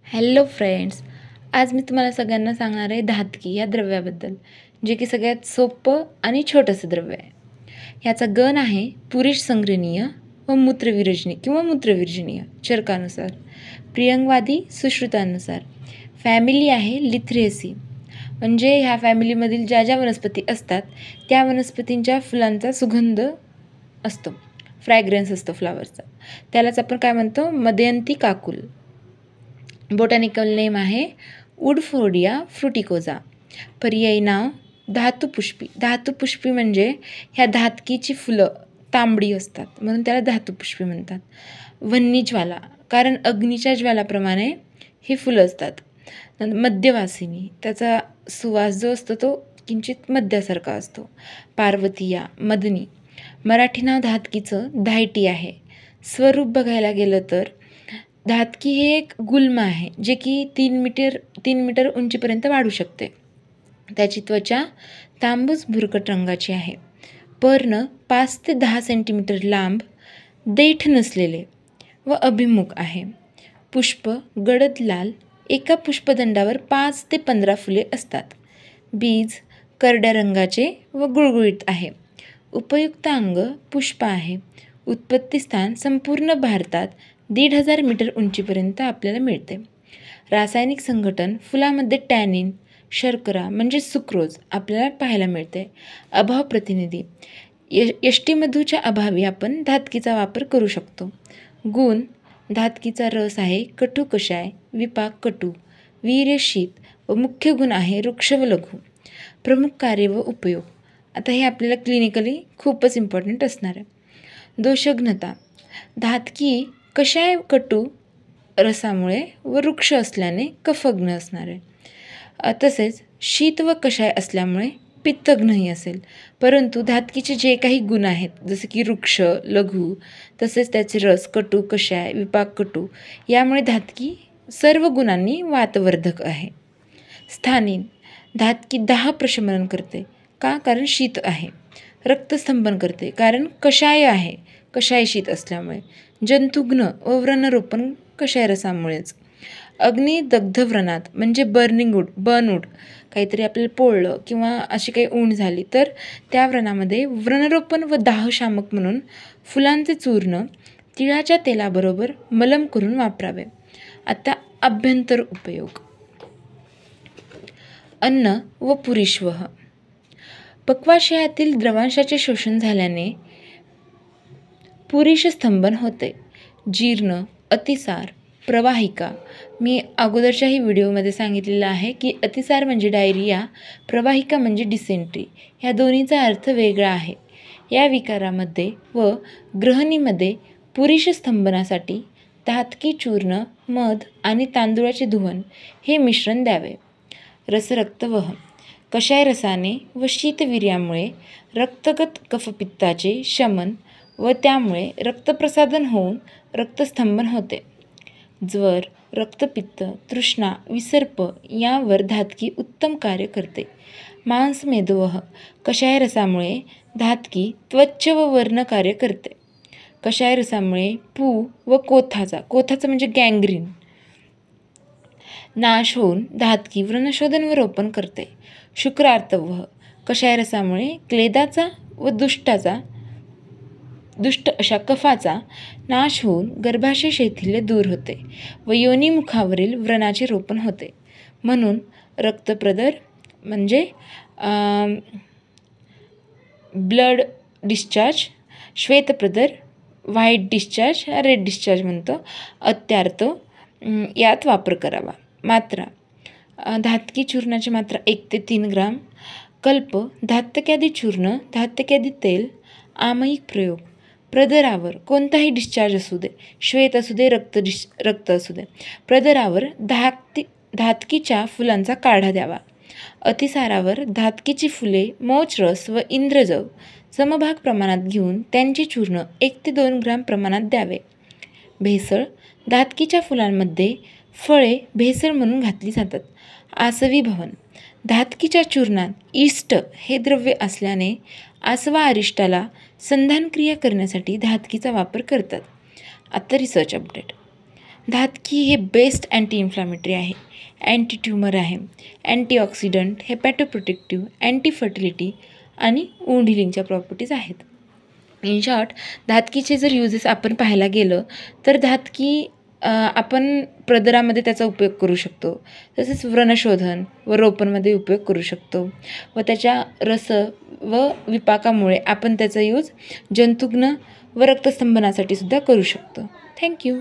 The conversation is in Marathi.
हॅलो फ्रेंड्स, आज मी तुम्हाला सगळ्यांना सांगणार आहे धातकी या द्रव्याबद्दल, जे की सगळ्यात सोपं आणि छोटंसं द्रव्य आहे. ह्याचा गण आहे पुरुष संग्रहणीय व मूत्रविरजनीय किंवा मूत्रविरजनीय चरकानुसार, प्रियंगवादी सुश्रुतानुसार. फॅमिली आहे लिथ्रिएसी, म्हणजे ह्या फॅमिलीमधील ज्या ज्या वनस्पती असतात त्या वनस्पतींच्या फुलांचा सुगंध असतो, फ्रॅग्रन्स असतो फ्लावरचा. त्यालाच आपण काय म्हणतो, मध्यंती काकुल. बोटॅनिकल नेम आहे वुडफोर्डिया फ्रुटिकोजा. पर्यायी नाव धातुपुष्पी. धातुपुष्पी म्हणजे ह्या धातकीची फुलं तांबडी असतात म्हणून त्याला धातुपुष्पी म्हणतात. वन्नी ज्वाला, कारण अग्नीच्या ज्वालाप्रमाणे ही फुलं असतात. मध्यवासिनी, त्याचा सुवास जो असतो तो किंचित मद्यासारखा असतो. पार्वतीया, मदनी. मराठी नाव धातकीचं धायटी आहे. स्वरूप बघायला गेलं तर धातकी हे एक गुल्म आहे, जे की 3 मीटर उंचीपर्यंत वाढू शकते. त्याची त्वचा तांबूस भुरकट रंगाची आहे. पर्ण 5 ते 10 सेंटीमीटर लांब, देठ नसलेले व अभिमुख आहे. पुष्प गडद लाल, एका पुष्पदंडावर 5 ते 15 फुले असतात. बीज करड्या रंगाचे व गुळगुळीत आहे. उपयुक्त अंग पुष्प आहे. उत्पत्तीस्थान संपूर्ण भारतात 1,500 मीटर उंचीपर्यंत आपल्याला मिळते. रासायनिक संघटन फुलामध्ये टॅनिन, शर्करा म्हणजे सुक्रोज आपल्याला पाहायला मिळते. अभाव प्रतिनिधी, यष्टीमधूच्या अभावी आपण धातकीचा वापर करू शकतो. गुण, धातकीचा रस आहे कटू कषाय, विपाक कटू, वीर्य शीत व मुख्य गुण आहे वृक्ष व लघु. प्रमुख कार्य व उपयोग, आता हे आपल्याला क्लिनिकली खूपच इम्पॉर्टंट असणार आहे. दोषघ्नता, धातकी कषाय कटू रसामुळे व वृक्ष असल्याने कफघ्न असणार आहे. तसेच शीत व कषाय असल्यामुळे पित्तघ्नही असेल. परंतु धातकीचे जे काही गुण आहेत, जसे की वृक्ष, लघु, तसेच त्याचे रस कटू कषाय, विपाक कटू, यामुळे धातकी सर्व गुणांनी वातवर्धक आहे. स्थानिन, धातकी दाह प्रशमन करते. का? कारण शीत आहे. रक्तस्तंभन करते, कारण कषाय आहे, कषाय शीत असल्यामुळे. जंतुघ्न व व्रणरोपण कषाय रसामुळेच. अग्निदग्ध व्रणात, म्हणजे बर्नवूड, काहीतरी आपल्याला पोळलं किंवा अशी काही ऊण झाली तर त्या व्रणामध्ये व्रणरोपण व दाहशामक म्हणून फुलांचे चूर्ण तिळाच्या तेलाबरोबर मलम करून वापरावे. आता अभ्यंतर उपयोग. अन्न व पुरीश्वह, पक्वाशयातील द्रवांशाचे शोषण झाल्याने पुरीशस्तंभन होते. जीर्ण, अतिसार, प्रवाहिका. मी अगोदरच्याही व्हिडिओमध्ये सांगितलेलं आहे की अतिसार म्हणजे डायरिया, प्रवाहिका म्हणजे डिसेंट्री. ह्या दोन्हीचा अर्थ वेगळा आहे. या विकारामध्ये व ग्रहणीमध्ये पुरीशस्तंभनासाठी धातकी चूर्ण, मध आणि तांदूळाचे धुवन हे मिश्रण द्यावे. रसरक्तवहन, कषाय रसाने व शीतवीर्यामुळे रक्तगत कफपित्ताचे शमन व त्यामुळे रक्तप्रसादन होऊन रक्तस्तंभन होते. ज्वर, रक्तपित्त, तृष्णा, विसर्प यावर धातकी उत्तम कार्य करते. मांसमेदोवह, कषाय रसामुळे धातकी त्वच व वर्ण कार्य करते. कषाय रसामुळे पू व कोथाचा म्हणजे गँग्रीन नाश होऊन धातकी व्रणशोधन व रोपण करते. शुक्रार्तवह, कषाय रसामुळे क्लेदाचा व दुष्ट अशा कफाचा नाश होऊन गर्भाशय शैथिल्य दूर होते व योनिमुखावरील व्रणाचे रोपण होते. म्हणून रक्तप्रदर म्हणजे ब्लड डिस्चार्ज, श्वेतप्रदर व्हाईट डिस्चार्ज, रेड डिस्चार्ज म्हणतो, अत्यार्थ यात वापर करावा. मात्रा, धातकी चूर्णाची मात्रा 1 ते 3 ग्राम. कल्प, धातक्यादी चूर्ण, धातक्यादी तेल. आमयिक प्रयोग, प्रदरावर कोणताही डिस्चार्ज असू दे, श्वेत असू दे, रक्त असू दे, प्रदरावर धातकीच्या फुलांचा काढा द्यावा. अतिसारावर धातकीची फुले, मोचरस व इंद्रजव समभाग प्रमाणात घेऊन त्यांचे चूर्ण 1 ते 2 ग्राम प्रमाणात द्यावे. भेसळ, धातकीच्या फुलांमध्ये फळे भेसळ म्हणून घातली जातात. आसवी भवन, धातकीच्या चूर्णात ईस्ट हे द्रव्य असल्याने आसवा अरिष्टाला संधानक्रिया करण्यासाठी धातकीचा वापर करतात. आता रिसर्च अपडेट. धातकी हे बेस्ट अँटी इन्फ्लॅमेटरी आहे, अँटी ट्युमर आहे, अँटीऑक्सिडंट, हेपॅटोप्रोटेक्टिव्ह, अँटी फर्टिलिटी आणि वुंड हिलिंगच्या प्रॉपर्टीज आहेत. इन शॉर्ट, धातकीचे जर युजेस आपण पाहायला गेलं तर धातकी आपण प्रदरामध्ये त्याचा उपयोग करू शकतो, तसेच व्रणशोधन व रोपणमध्ये उपयोग करू शकतो व त्याच्या रस व विपाकामुळे आपण त्याचा यूज जंतुघ्न व रक्तस्तंभनासाठी सुद्धा करू शकतो. थँक्यू.